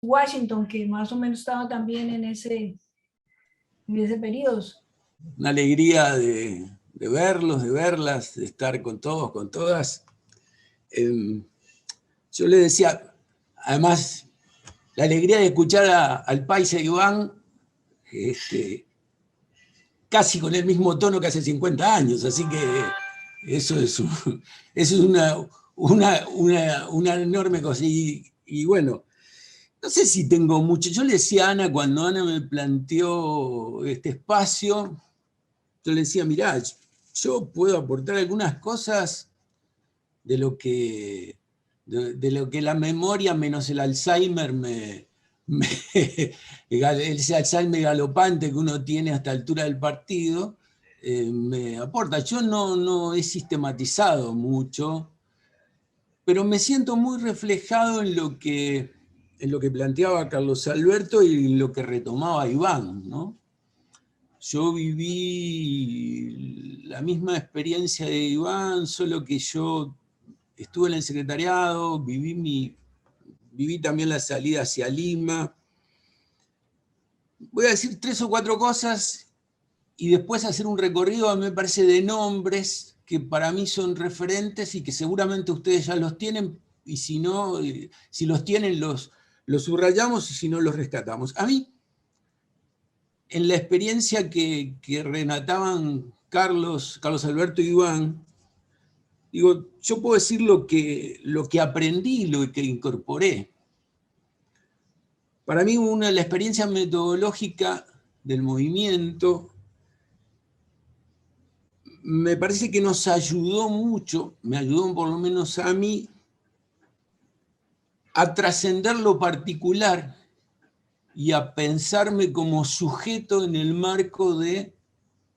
Washington, que más o menos estaba también en ese periodo. Una alegría de verlos, de verlas, de estar con todos, con todas. Yo le decía, además, la alegría de escuchar al paisa Iván, casi con el mismo tono que hace 50 años, así que eso es una enorme cosa. Y bueno, no sé si tengo mucho. Yo le decía a Ana, cuando Ana me planteó este espacio, yo le decía, mirá, yo puedo aportar algunas cosas de lo que la memoria menos el Alzheimer ese Alzheimer galopante que uno tiene a esta altura del partido, me aporta. Yo no he sistematizado mucho, pero me siento muy reflejado en lo que planteaba Carlos Alberto y lo que retomaba Iván, ¿no? Yo viví la misma experiencia de Iván, solo que yo estuve en el secretariado, viví también la salida hacia Lima. Voy a decir 3 o 4 cosas y después hacer un recorrido, a mí me parece, de nombres que para mí son referentes y que seguramente ustedes ya los tienen, y si no, si los tienen los subrayamos y si no los rescatamos. A mí, en la experiencia que relataban Carlos Alberto y Iván, digo, yo puedo decir lo que aprendí, lo que incorporé. Para mí, la experiencia metodológica del movimiento me parece que nos ayudó mucho, me ayudó por lo menos a mí, a trascender lo particular y a pensarme como sujeto en el marco de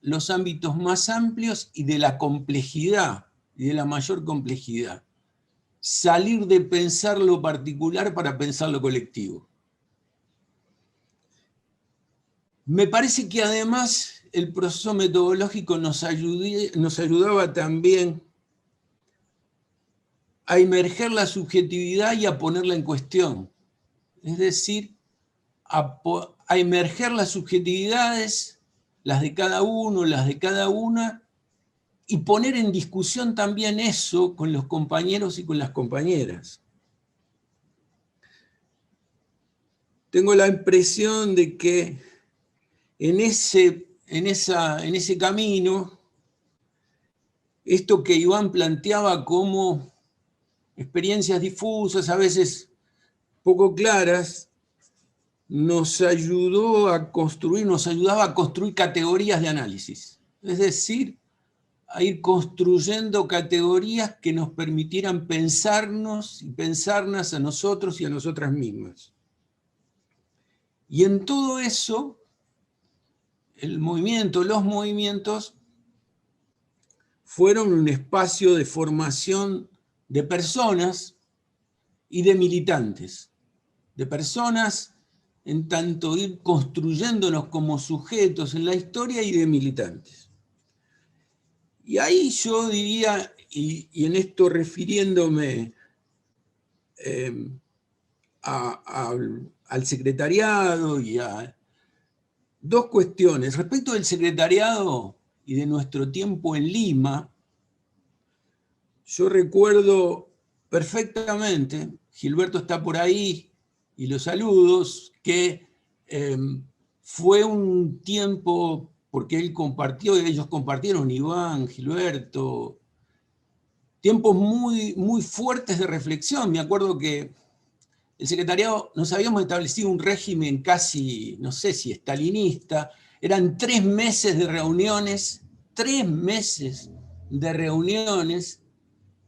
los ámbitos más amplios y de la complejidad, y de la mayor complejidad. Salir de pensar lo particular para pensar lo colectivo. Me parece que además el proceso metodológico nos ayudaba también a emerger la subjetividad y a ponerla en cuestión. Es decir, a emerger las subjetividades, las de cada uno, las de cada una, y poner en discusión también eso con los compañeros y con las compañeras. Tengo la impresión de que en ese camino, esto que Iván planteaba como experiencias difusas, a veces poco claras, nos ayudaba a construir categorías de análisis. Es decir, a ir construyendo categorías que nos permitieran pensarnos y pensarnos a nosotros y a nosotras mismas. Y en todo eso, los movimientos fueron un espacio de formación de personas y de militantes, de personas en tanto ir construyéndonos como sujetos en la historia y de militantes. Y ahí yo diría, y en esto refiriéndome al secretariado y a dos cuestiones. Respecto del secretariado y de nuestro tiempo en Lima, yo recuerdo perfectamente, Gilberto está por ahí y los saludos, que fue un tiempo, porque ellos compartieron, Iván, Gilberto, tiempos muy, muy fuertes de reflexión. Me acuerdo que el secretariado, nos habíamos establecido un régimen casi, no sé si estalinista, eran 3 meses de reuniones, 3 meses de reuniones,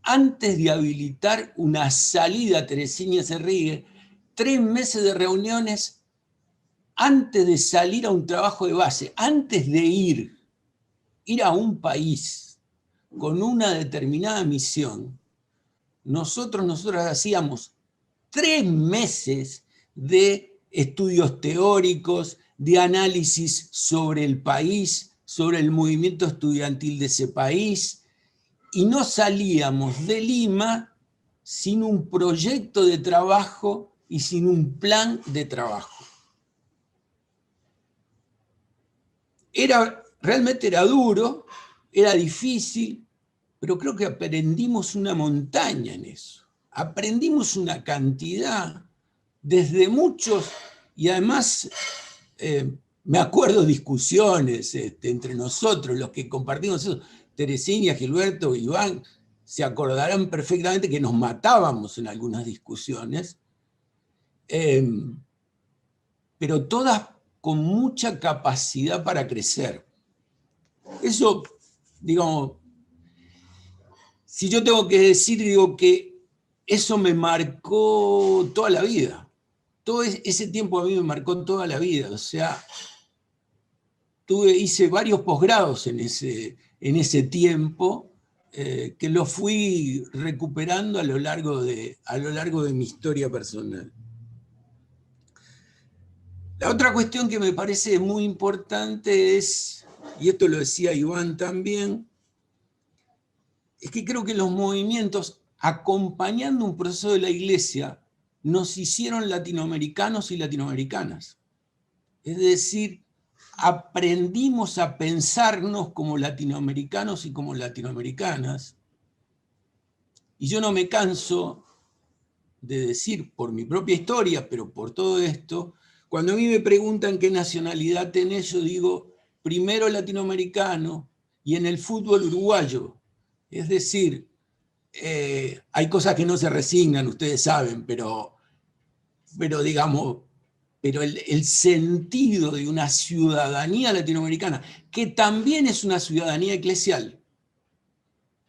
antes de habilitar una salida a Teresina Cerrigue, 3 meses de reuniones antes de salir a un trabajo de base, antes de ir a un país con una determinada misión. Nosotros hacíamos 3 meses de estudios teóricos, de análisis sobre el país, sobre el movimiento estudiantil de ese país, y no salíamos de Lima sin un proyecto de trabajo y sin un plan de trabajo. Realmente era duro, era difícil, pero creo que aprendimos una montaña en eso. Aprendimos una cantidad desde muchos, y además me acuerdo discusiones entre nosotros, los que compartimos eso, Teresina, Gilberto, Iván, se acordarán perfectamente que nos matábamos en algunas discusiones, pero todas con mucha capacidad para crecer. Eso, digamos, si yo tengo que decir, digo que eso me marcó toda la vida. Todo ese tiempo a mí me marcó toda la vida. O sea, hice varios posgrados en ese tiempo, que lo fui recuperando a lo largo de mi historia personal. La otra cuestión que me parece muy importante es, y esto lo decía Iván también, es que creo que los movimientos, acompañando un proceso de la Iglesia, nos hicieron latinoamericanos y latinoamericanas. Es decir, aprendimos a pensarnos como latinoamericanos y como latinoamericanas. Y yo no me canso de decir, por mi propia historia, pero por todo esto, cuando a mí me preguntan qué nacionalidad tenés, yo digo, primero latinoamericano y en el fútbol uruguayo. Es decir, hay cosas que no se resignan, ustedes saben, pero digamos, pero el sentido de una ciudadanía latinoamericana, que también es una ciudadanía eclesial,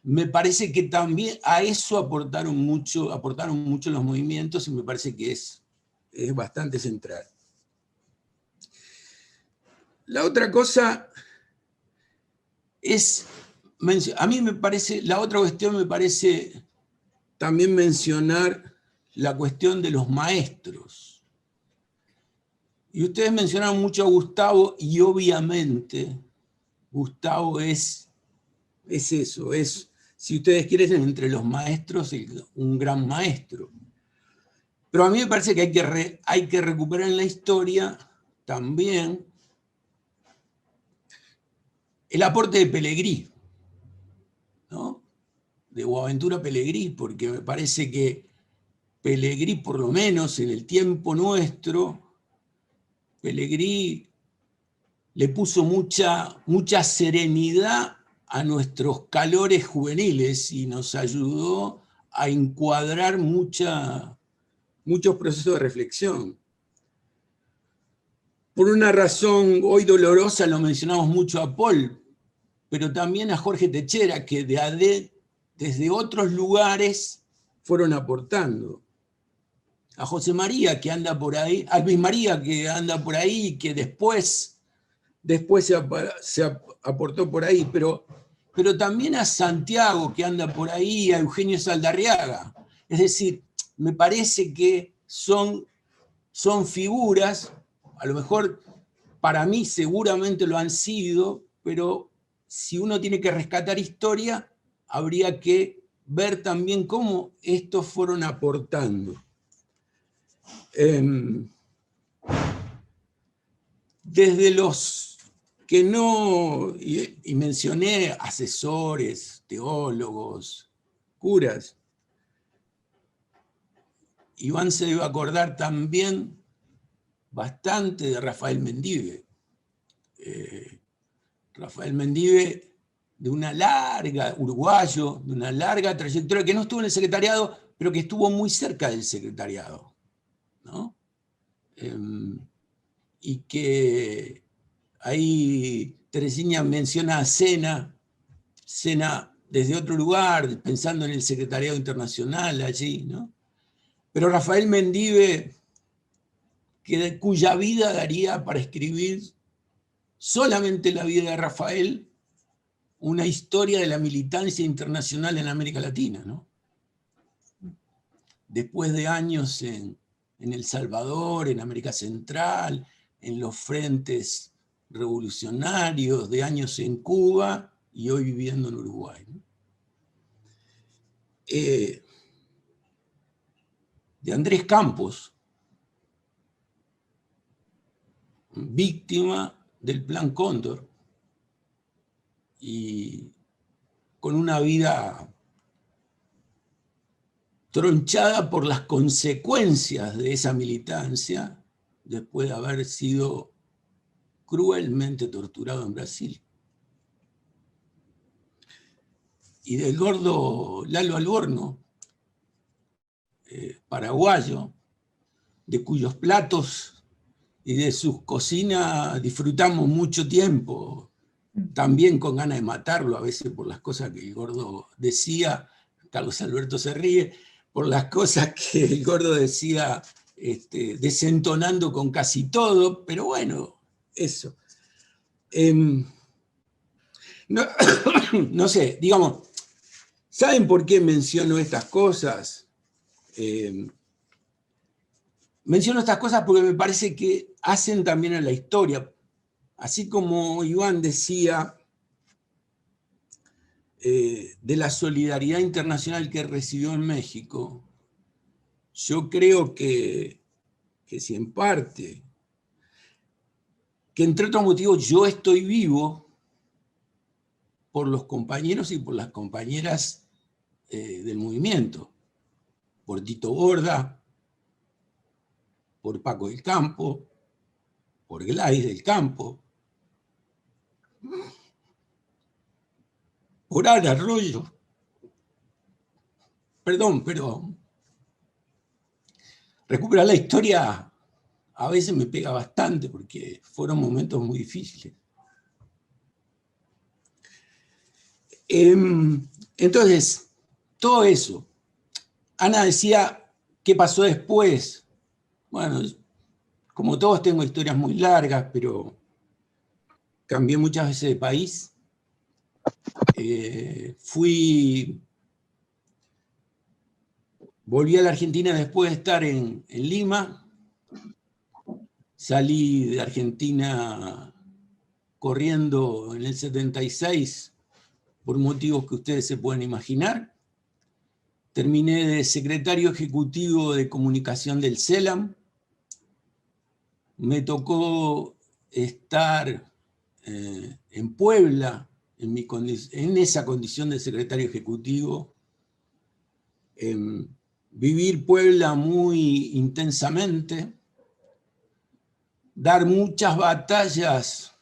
me parece que también a eso aportaron mucho los movimientos, y me parece que es bastante central. La otra cosa es, a mí me parece, la otra cuestión me parece también mencionar la cuestión de los maestros. Y ustedes mencionaron mucho a Gustavo, y obviamente Gustavo es eso, es, si ustedes quieren, entre los maestros, un gran maestro. Pero a mí me parece que hay que recuperar en la historia también el aporte de Pellegrí, ¿no? De Boaventura Pellegrí, porque me parece que Pellegrí, por lo menos en el tiempo nuestro, Pellegrí le puso mucha serenidad a nuestros calores juveniles y nos ayudó a encuadrar muchos procesos de reflexión. Por una razón hoy dolorosa lo mencionamos mucho a Paul, pero también a Jorge Techera, que desde otros lugares fueron aportando. A José María, que anda por ahí, a Luis María, que anda por ahí, que después se aportó por ahí, pero también a Santiago, que anda por ahí, a Eugenio Saldarriaga. Es decir, me parece que son figuras, a lo mejor para mí seguramente lo han sido, pero si uno tiene que rescatar historia, habría que ver también cómo estos fueron aportando. Desde los que no, y mencioné asesores, teólogos, curas, Iván se debe acordar también bastante de Rafael Mendive. Rafael Mendive, uruguayo, de una larga trayectoria, que no estuvo en el secretariado, pero que estuvo muy cerca del secretariado, ¿no? Y que ahí Teresina menciona a Sena desde otro lugar, pensando en el secretariado internacional allí, ¿no? Pero Rafael Mendive, cuya vida daría para escribir solamente la vida de Rafael, una historia de la militancia internacional en América Latina, ¿no? Después de años en El Salvador, en América Central, en los frentes revolucionarios, de años en Cuba y hoy viviendo en Uruguay, ¿no? De Andrés Campos, víctima del Plan Cóndor y con una vida tronchada por las consecuencias de esa militancia después de haber sido cruelmente torturado en Brasil. Y del gordo Lalo Alborno, paraguayo, de cuyos platos y de sus cocinas disfrutamos mucho tiempo, también con ganas de matarlo a veces por las cosas que el gordo decía. Carlos Alberto se ríe por las cosas que el gordo decía, desentonando con casi todo, pero bueno, eso. No sé, digamos, ¿saben por qué menciono estas cosas? Menciono estas cosas porque me parece que hacen también a la historia. Así como Iván decía de la solidaridad internacional que recibió en México, yo creo que si en parte, que entre otros motivos yo estoy vivo por los compañeros y por las compañeras del movimiento, por Tito Borda, por Paco del Campo, por Gladys del Campo, por Ana Arroyo. Perdón, pero recuperar la historia a veces me pega bastante porque fueron momentos muy difíciles. Entonces, todo eso. Ana decía, ¿qué pasó después? Bueno, como todos tengo historias muy largas, pero cambié muchas veces de país. Volví a la Argentina después de estar en Lima. Salí de Argentina corriendo en el 76 por motivos que ustedes se pueden imaginar. Terminé de secretario ejecutivo de comunicación del CELAM. Me tocó estar en Puebla, en esa condición de secretario ejecutivo, vivir Puebla muy intensamente, dar muchas batallas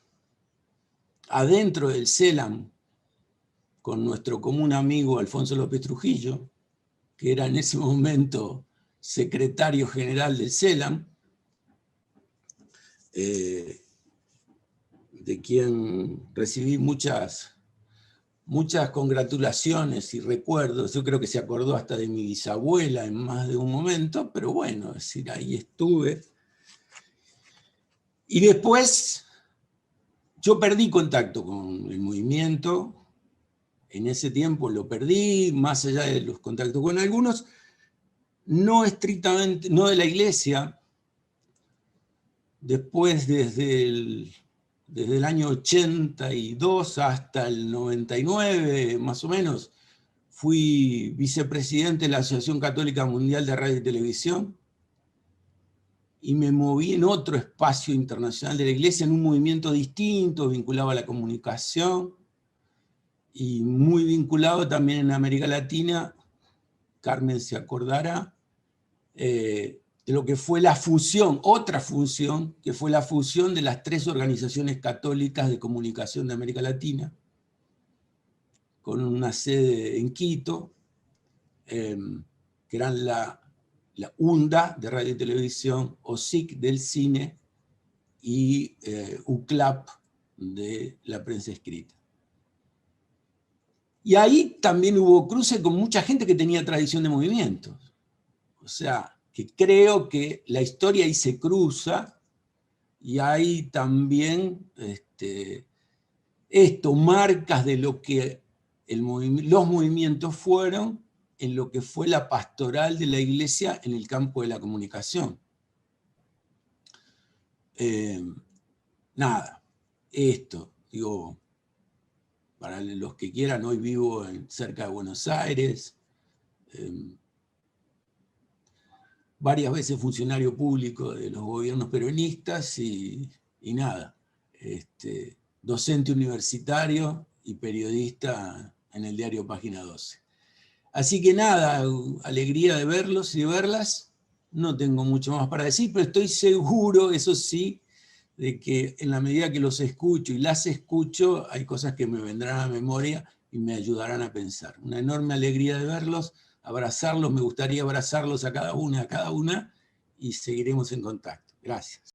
adentro del CELAM con nuestro común amigo Alfonso López Trujillo, que era en ese momento secretario general del CELAM, de quien recibí muchas congratulaciones y recuerdos. Yo creo que se acordó hasta de mi bisabuela en más de un momento, pero bueno, es decir, ahí estuve. Y después yo perdí contacto con el movimiento. En ese tiempo lo perdí, más allá de los contactos con algunos, no estrictamente, no de la iglesia. Después, desde el año 82 hasta el 99, más o menos, fui vicepresidente de la Asociación Católica Mundial de Radio y Televisión y me moví en otro espacio internacional de la iglesia, en un movimiento distinto, vinculado a la comunicación y muy vinculado también en América Latina. Carmen se acordará, de lo que fue la fusión, otra fusión, que fue la fusión de las 3 organizaciones católicas de comunicación de América Latina, con una sede en Quito, que eran la UNDA de radio y televisión, OSIC del cine y UCLAP de la prensa escrita. Y ahí también hubo cruce con mucha gente que tenía tradición de movimientos. O sea, que creo que la historia ahí se cruza y hay también marcas de lo que los movimientos fueron en lo que fue la pastoral de la iglesia en el campo de la comunicación. Nada, esto, digo, para los que quieran, hoy vivo cerca de Buenos Aires, varias veces funcionario público de los gobiernos peronistas y y nada, docente universitario y periodista en el diario Página 12. Así que nada, alegría de verlos y de verlas. No tengo mucho más para decir, pero estoy seguro, eso sí, de que en la medida que los escucho y las escucho, hay cosas que me vendrán a memoria y me ayudarán a pensar. Una enorme alegría de verlos, abrazarlos, me gustaría abrazarlos a cada una, y seguiremos en contacto. Gracias.